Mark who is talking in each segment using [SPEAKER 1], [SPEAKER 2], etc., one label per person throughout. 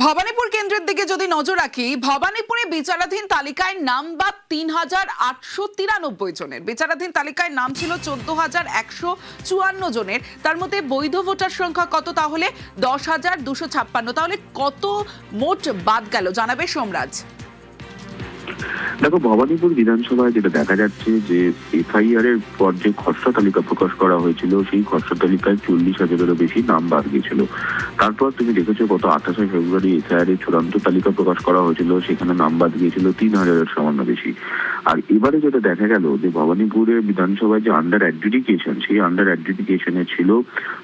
[SPEAKER 1] ভবানীপুর কেন্দ্রের দিকে যদি নজর রাখি, ভবানীপুরে বিচারাধীন তালিকায় নাম বাদ ৩,৮৯৩ জনের। বিচারাধীন তালিকায় নাম ছিল ১৪,১৫৪ জনের। তার মধ্যে বৈধ ভোটার সংখ্যা কত? তাহলে ১০,২৫৬। তাহলে কত মোট বাদ গেল জানাবে সোমরাজ।
[SPEAKER 2] দেখো, ভবানীপুর বিধানসভায় যেটা দেখা যাচ্ছে যে এফআইআর এর পর যে খসড়া তালিকা প্রকাশ করা হয়েছিল, সেই খসড়া তালিকায় ৪০,০০০-এরও বেশি নাম বাদ গিয়েছিল। তারপর তুমি দেখেছো গত ২৮শে ফেব্রুয়ারি এফআইআর এর চূড়ান্ত তালিকা প্রকাশ করা হয়েছিল, সেখানে নাম বাদ গিয়েছিল ৩,০০০-এর সামান্য বেশি। আর এবারে যেটা দেখা গেল যে ভবানীপুরের বিধানসভায় যে আন্ডার অ্যাডজুডিকেশন, সেই আন্ডার অ্যাডজুডিকেশনে ছিল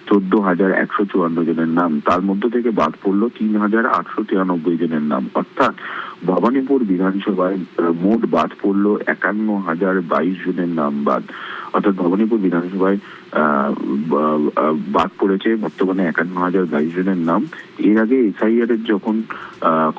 [SPEAKER 2] ১৪,১৫৪ জনের নাম। তার মধ্য থেকে বাদ পড়লো ৩,৮৯৩ জনের নাম। অর্থাৎ ভবানীপুর বিধানসভায় মোট বাদ পড়লো ৫১,০২২ জনের নাম বাদ। অর্থাৎ ভবানীপুর বিধানসভায় বাদ পড়েছে বর্তমানে ৫১,০২২ জনের নাম। এর আগে এসআইআর এর যখন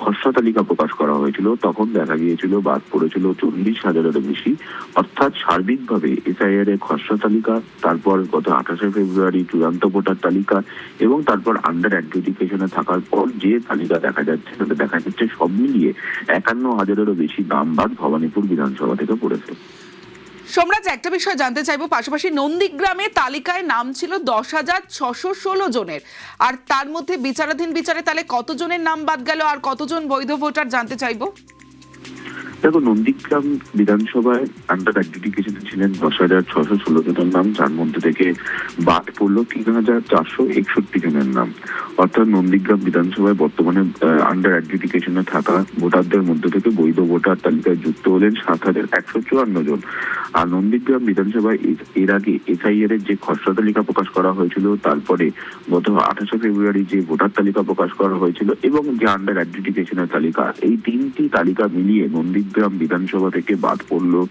[SPEAKER 2] খসড়া তালিকা প্রকাশ করা হয়েছিল, তখন দেখা গিয়েছিল বাদ পড়েছিল ৪০,০০০-এরও বেশি। অর্থাৎ সার্বিকভাবে এসআইআর এর খসড়া তালিকা, তারপর গত ২৮শে ফেব্রুয়ারি চূড়ান্ত ভোটার তালিকা এবং তারপর আন্ডার অ্যাডজুডিকেশনে থাকার পর যে তালিকা দেখা যাচ্ছে, তাতে দেখা যাচ্ছে সব মিলিয়ে ৫১,০০০-এরও বেশি নাম বাদ ভবানীপুর বিধানসভা থেকে পড়েছে।
[SPEAKER 1] সোমরাজ, একটা বিষয় জানতে চাইবো, পাশাপাশি নন্দীগ্রামে তালিকায় নাম ছিল ১০,৬১৬ জনের, আর তার মধ্যে বিচারাধীন বিচারে তাহলে কতজনের নাম বাদ গেল আর কতজন বৈধ ভোটার জানতে চাইবো।
[SPEAKER 2] দেখো, নন্দীগ্রাম বিধানসভায় আন্ডার অ্যাডজুডিকেশনে ছিলেন ১০,৬১৬ জনের নাম, যার মধ্যে থেকে বাদ পড়লো ৩,৪৬১ জনের নাম। অর্থাৎ নন্দীগ্রাম বিধানসভায় বর্তমানে আন্ডার অ্যাডজুডিকেশনে থাকা ভোটারদের মধ্যে থেকে বৈধ ভোটার তালিকায় যুক্ত হলেন ৭,১৫৪ জন। আর নন্দীগ্রাম বিধানসভায় এর আগে এসআইআর এর যে খসড়া তালিকা প্রকাশ করা হয়েছিল, তারপরে গত ২৮শে ফেব্রুয়ারি যে ভোটার তালিকা প্রকাশ করা হয়েছিল এবং যে আন্ডার অ্যাডজুডিকেশনের তালিকা, এই তিনটি তালিকা মিলিয়ে নন্দীগ্রাম বিধানসভা থেকে বাদ পড়লো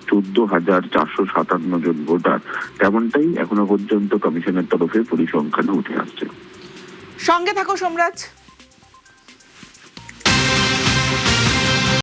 [SPEAKER 2] ১৪,৪৫৭ জন ভোটার। তেমনটাই এখনো পর্যন্ত কমিশনের তরফে পরিসংখ্যানে উঠে আসছে।
[SPEAKER 1] সঙ্গে থাকো সোমরাজ।